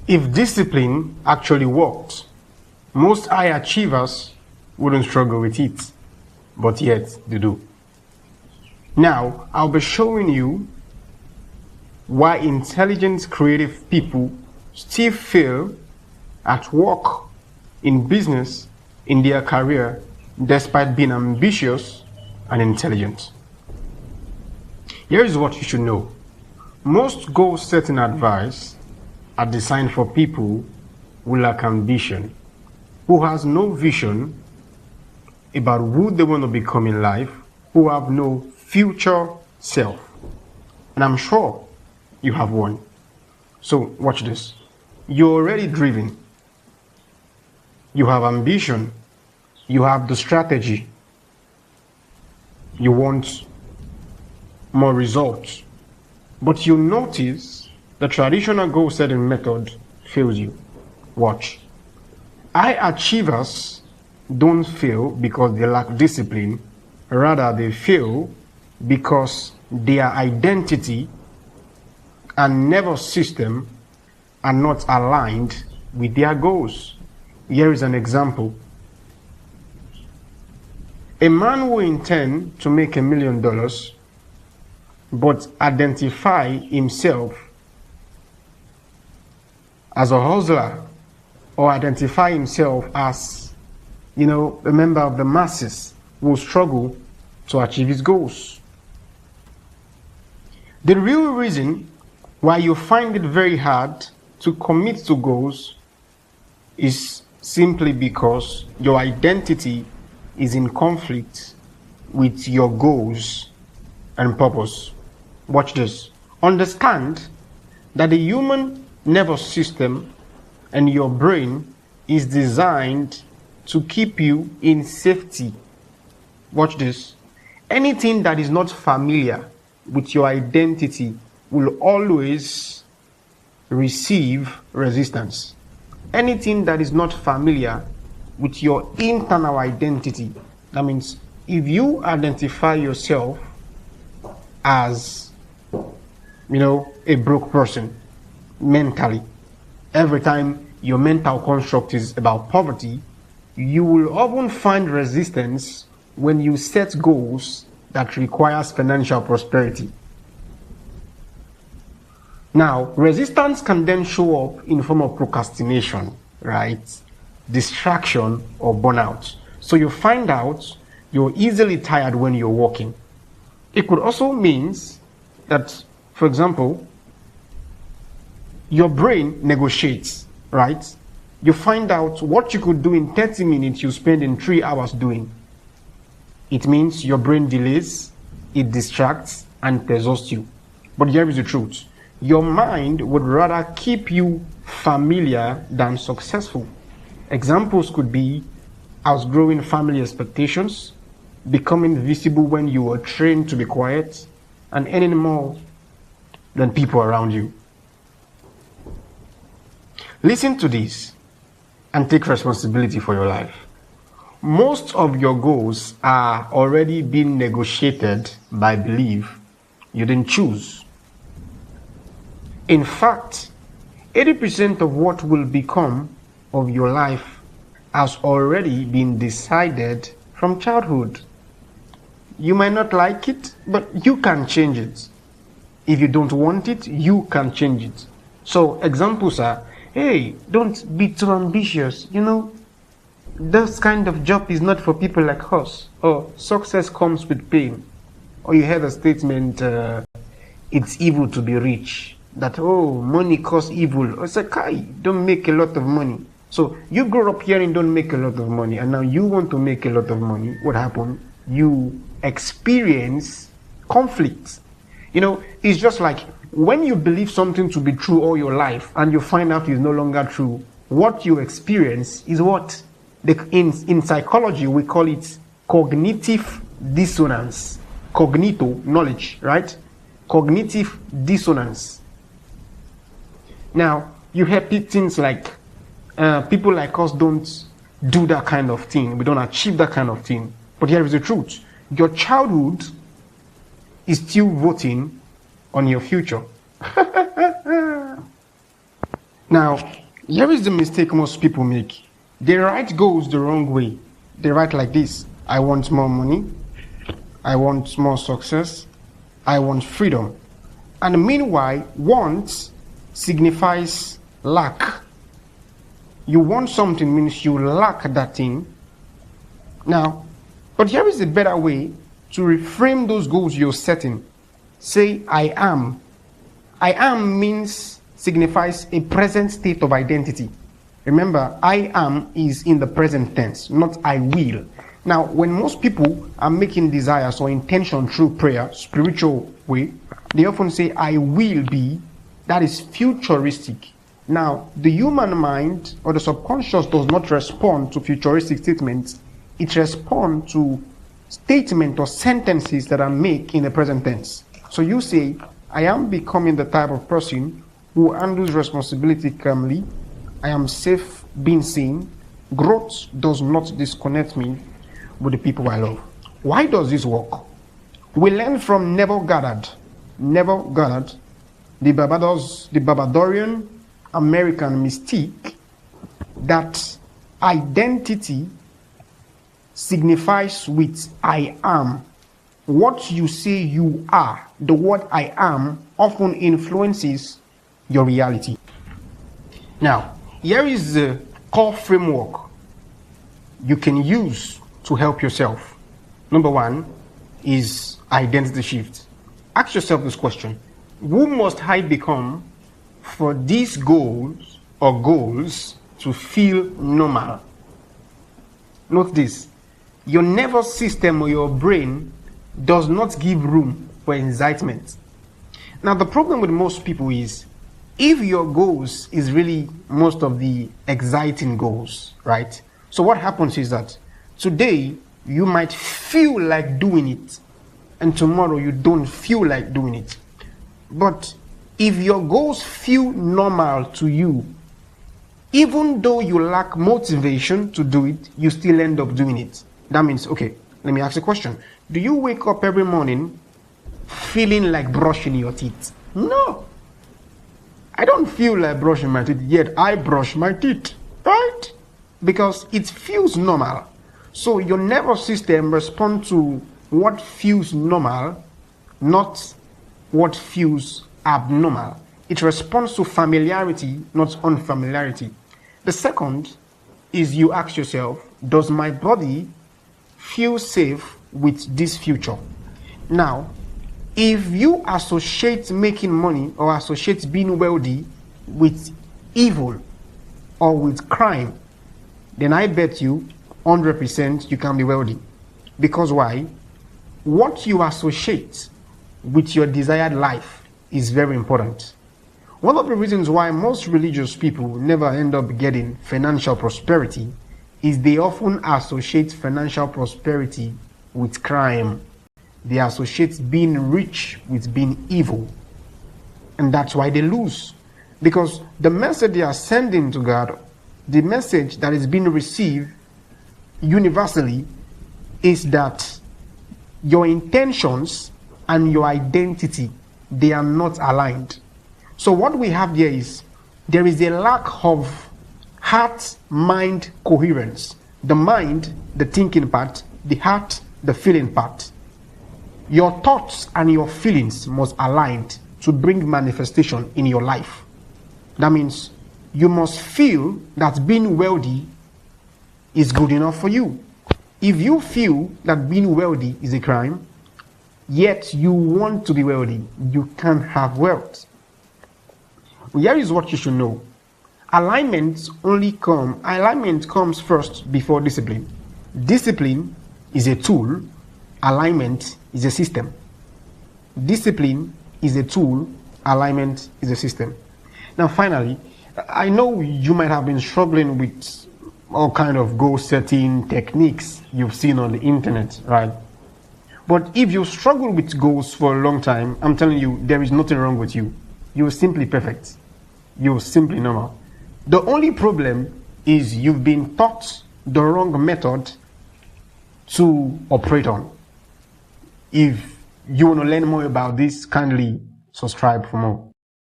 If discipline actually worked, most high achievers wouldn't struggle with it, but yet they do. Now, I'll be showing you why intelligent, creative people still fail at work, in business, in their career, despite being ambitious and intelligent. Here is what you should know. Most goal-setting advice are designed for people who lack ambition, who has no vision about who they want to become in life, who have no future self. And I'm sure you have one. So watch this. You're already driven. You have ambition. You have the strategy. You want more results. But you notice the traditional goal setting method fails you. Watch. High achievers don't fail because they lack discipline. Rather, they fail because their identity and nervous system are not aligned with their goals. Here is an example. A man who intends to make $1 million but identify himself as a hustler or identify himself as, a member of the masses will struggle to achieve his goals. The real reason why you find it very hard to commit to goals is simply because your identity is in conflict with your goals and purpose. Watch this. Understand that the human nervous system and your brain is designed to keep you in safety. Watch this. Anything that is not familiar with your identity will always receive resistance. Anything that is not familiar with your internal identity, that means if you identify yourself as, a broke person mentally, every time your mental construct is about poverty, you will often find resistance when you set goals that requires financial prosperity. Now, resistance can then show up in form of procrastination, right? Distraction or burnout. So you find out you're easily tired when you're working. It could also mean that, for example, your brain negotiates, right? You find out what you could do in 30 minutes, you spend in 3 hours doing. It means your brain delays, it distracts, and exhausts you. But here is the truth. Your mind would rather keep you familiar than successful. Examples could be outgrowing family expectations, becoming visible when you were trained to be quiet, and earning more than people around you. Listen to this and take responsibility for your life. Most of your goals are already being negotiated by belief you didn't choose. In fact, 80% of what will become of your life has already been decided from childhood. You might not like it, but you can change it. If you don't want it, you can change it. So examples are, hey, don't be too ambitious. This kind of job is not for people like us. Or success comes with pain. Or you heard a statement, it's evil to be rich. That, money causes evil. It's like, don't make a lot of money. So you grow up hearing don't make a lot of money, and now you want to make a lot of money. What happened? You experience conflict. It's just like when you believe something to be true all your life and you find out it's no longer true, what you experience is what? In psychology, we call it cognitive dissonance. Cognito, knowledge, right? Cognitive dissonance. Now, you hear things like, people like us don't do that kind of thing. We don't achieve that kind of thing. But here is the truth. Your childhood is still voting on your future. Now, here is the mistake most people make. They write goals the wrong way. They write like this: I want more money, I want more success, I want freedom. And meanwhile, want signifies lack. You want something means you lack that thing. Now, but here is a better way to reframe those goals you're setting. Say, I am. I am means signifies a present state of identity. Remember, I am is in the present tense, not I will. Now, when most people are making desires or intention through prayer, spiritual way, they often say, I will be. That is futuristic. Now, the human mind or the subconscious does not respond to futuristic statements. It responds to statements or sentences that are made in the present tense. So you say, I am becoming the type of person who handles responsibility calmly. I am safe being seen. Growth does not disconnect me with the people I love. Why does this work? We learn from Neville Goddard, the Barbadorian American mystique, that identity signifies with I am. What you say you are, the word I am, often influences your reality. Now, here is the core framework you can use to help yourself. Number one is identity shift. Ask yourself this question: who must I become for these goals to feel normal? Note this: your nervous system or your brain does not give room for excitement. Now, the problem with most people is, if your goals is really most of the exciting goals, right? So what happens is that today you might feel like doing it, and tomorrow you don't feel like doing it. But if your goals feel normal to you, even though you lack motivation to do it, you still end up doing it. That means, okay, let me ask a question. Do you wake up every morning feeling like brushing your teeth? No. I don't feel like brushing my teeth, yet I brush my teeth, right? Because it feels normal. So your nervous system responds to what feels normal, not what feels abnormal. It responds to familiarity, not unfamiliarity. The second is you ask yourself, does my body feel safe with this future? Now, if you associate making money or associate being wealthy with evil or with crime, then I bet you 100% you can be wealthy. Because why? What you associate with your desired life is very important. One of the reasons why most religious people never end up getting financial prosperity is they often associate financial prosperity with crime. They associate being rich with being evil. And that's why they lose. Because the message they are sending to God, the message that is being received universally, is that your intentions and your identity, they are not aligned. So what we have here is, there is a lack of heart-mind coherence. The mind, the thinking part, the heart, the feeling part. Your thoughts and your feelings must align to bring manifestation in your life. That means you must feel that being wealthy is good enough for you. If you feel that being wealthy is a crime, yet you want to be wealthy, you can't have wealth. Here is what you should know. Alignment comes first before discipline. Discipline is a tool, alignment is a system. Discipline is a tool, alignment is a system. Now finally, I know you might have been struggling with all kind of goal setting techniques you've seen on the internet, right? But if you struggle with goals for a long time, I'm telling you, there is nothing wrong with you. You're simply perfect. You're simply normal. The only problem is you've been taught the wrong method to operate on. If you want to learn more about this, kindly subscribe for more.